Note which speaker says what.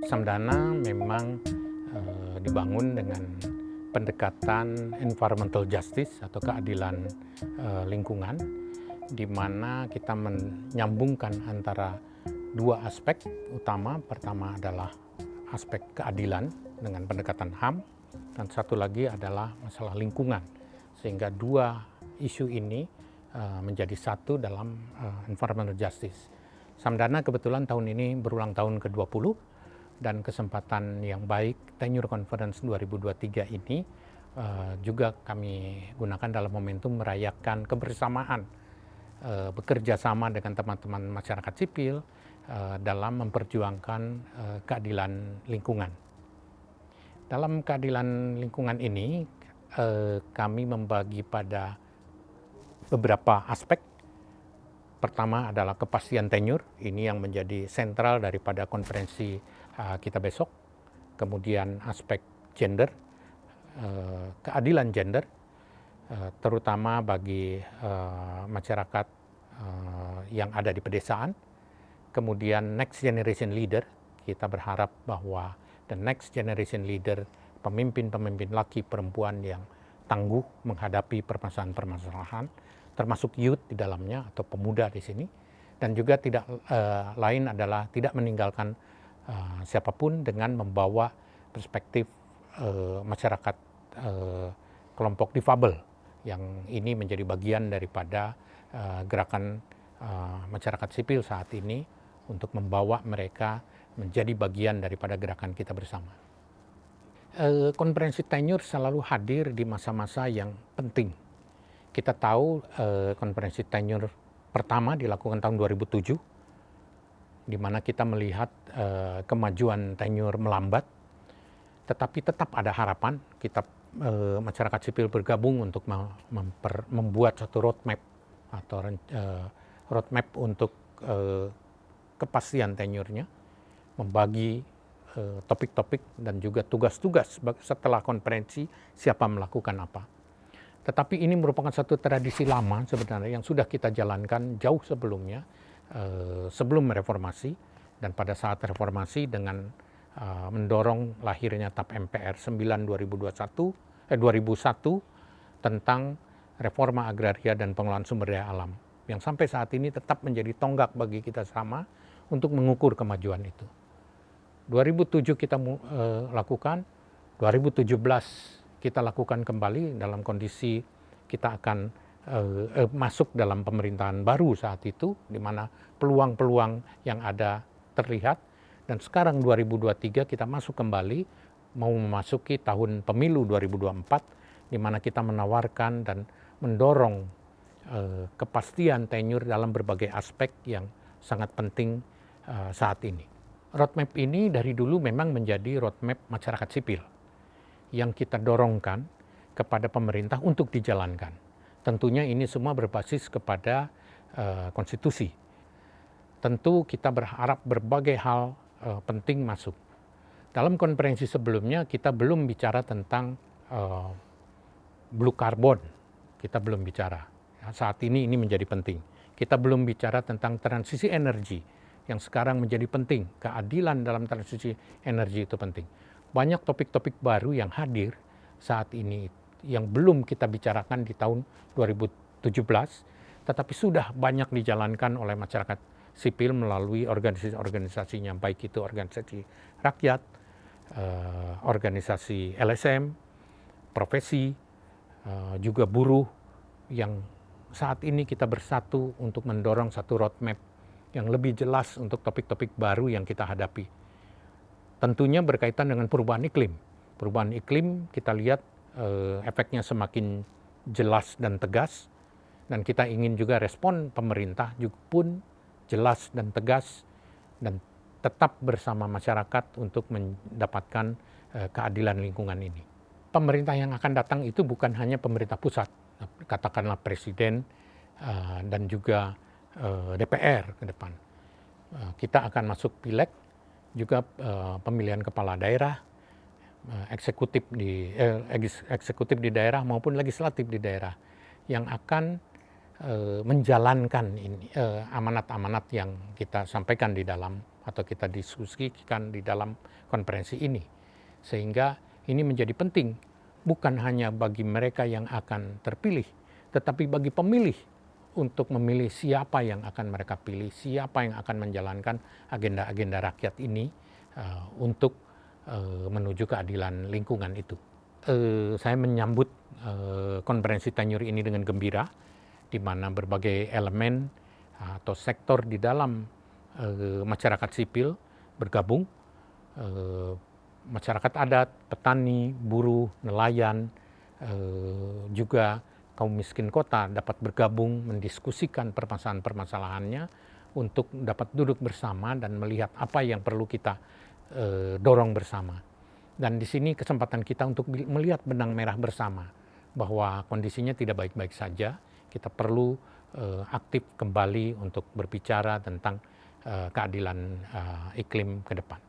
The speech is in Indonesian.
Speaker 1: Samdana memang dibangun dengan pendekatan environmental justice atau keadilan lingkungan, di mana kita menyambungkan antara dua aspek utama. Pertama adalah aspek keadilan dengan pendekatan HAM, dan satu lagi adalah masalah lingkungan, sehingga dua isu ini menjadi satu dalam environmental justice. Samdana kebetulan tahun ini berulang tahun ke-20, dan kesempatan yang baik Tenure Conference 2023 ini juga kami gunakan dalam momentum merayakan kebersamaan, bekerja sama dengan teman-teman masyarakat sipil dalam memperjuangkan keadilan lingkungan. Dalam keadilan lingkungan ini kami membagi pada beberapa aspek. Pertama adalah kepastian tenure, ini yang menjadi sentral daripada konferensi kita besok. Kemudian aspek gender, keadilan gender, terutama bagi masyarakat yang ada di pedesaan. Kemudian next generation leader, kita berharap bahwa the next generation leader, pemimpin-pemimpin laki perempuan yang tangguh menghadapi permasalahan-permasalahan, termasuk youth di dalamnya atau pemuda di sini, dan juga tidak lain adalah tidak meninggalkan siapapun dengan membawa perspektif masyarakat kelompok difabel, yang ini menjadi bagian daripada gerakan masyarakat sipil saat ini untuk membawa mereka menjadi bagian daripada gerakan kita bersama. Konferensi tenure selalu hadir di masa-masa yang penting. Kita tahu konferensi tenure pertama dilakukan tahun 2007, di mana kita melihat kemajuan tenure melambat, tetapi tetap ada harapan. Kita masyarakat sipil bergabung untuk membuat satu roadmap atau roadmap untuk kepastian tenure-nya, membagi topik-topik dan juga tugas-tugas setelah konferensi siapa melakukan apa. Tetapi ini merupakan satu tradisi lama sebenarnya yang sudah kita jalankan jauh sebelumnya, sebelum reformasi, dan pada saat reformasi dengan mendorong lahirnya TAP MPR 9 2001 tentang reforma agraria dan pengelolaan sumber daya alam, yang sampai saat ini tetap menjadi tonggak bagi kita sama untuk mengukur kemajuan itu. 2007 kita lakukan, 2017 kita lakukan kembali dalam kondisi kita akan masuk dalam pemerintahan baru saat itu, di mana peluang-peluang yang ada terlihat, dan sekarang 2023 kita masuk kembali, mau memasuki tahun pemilu 2024, di mana kita menawarkan dan mendorong kepastian tenure dalam berbagai aspek yang sangat penting saat ini. Roadmap ini dari dulu memang menjadi roadmap masyarakat sipil yang kita dorongkan kepada pemerintah untuk dijalankan. Tentunya ini semua berbasis kepada konstitusi. Tentu kita berharap berbagai hal penting masuk. Dalam konferensi sebelumnya kita belum bicara tentang blue carbon, kita belum bicara. Saat ini menjadi penting. Kita belum bicara tentang transisi energi yang sekarang menjadi penting. Keadilan dalam transisi energi itu penting. Banyak topik-topik baru yang hadir saat ini yang belum kita bicarakan di tahun 2017, tetapi sudah banyak dijalankan oleh masyarakat sipil melalui organisasi-organisasinya, baik itu organisasi rakyat, organisasi LSM, profesi, juga buruh, yang saat ini kita bersatu untuk mendorong satu roadmap yang lebih jelas untuk topik-topik baru yang kita hadapi. Tentunya berkaitan dengan perubahan iklim. Perubahan iklim kita lihat efeknya semakin jelas dan tegas, dan kita ingin juga respon pemerintah juga pun jelas dan tegas, dan tetap bersama masyarakat untuk mendapatkan keadilan lingkungan ini. Pemerintah yang akan datang itu bukan hanya pemerintah pusat, katakanlah presiden dan juga DPR ke depan. Kita akan masuk pileg, juga pemilihan kepala daerah, eksekutif di daerah maupun legislatif di daerah, yang akan menjalankan ini amanat-amanat yang kita sampaikan di dalam atau kita diskusikan di dalam konferensi ini. Sehingga ini menjadi penting bukan hanya bagi mereka yang akan terpilih, tetapi bagi pemilih untuk memilih siapa yang akan mereka pilih, siapa yang akan menjalankan agenda-agenda rakyat ini untuk menuju keadilan lingkungan itu. Saya menyambut konferensi Tanyuri ini dengan gembira, di mana berbagai elemen atau sektor di dalam masyarakat sipil bergabung, masyarakat adat, petani, buruh, nelayan, juga kaum miskin kota dapat bergabung mendiskusikan permasalahan-permasalahannya untuk dapat duduk bersama dan melihat apa yang perlu kita dorong bersama. Dan di sini kesempatan kita untuk melihat benang merah bersama bahwa kondisinya tidak baik-baik saja. Kita perlu aktif kembali untuk berbicara tentang keadilan iklim ke depan.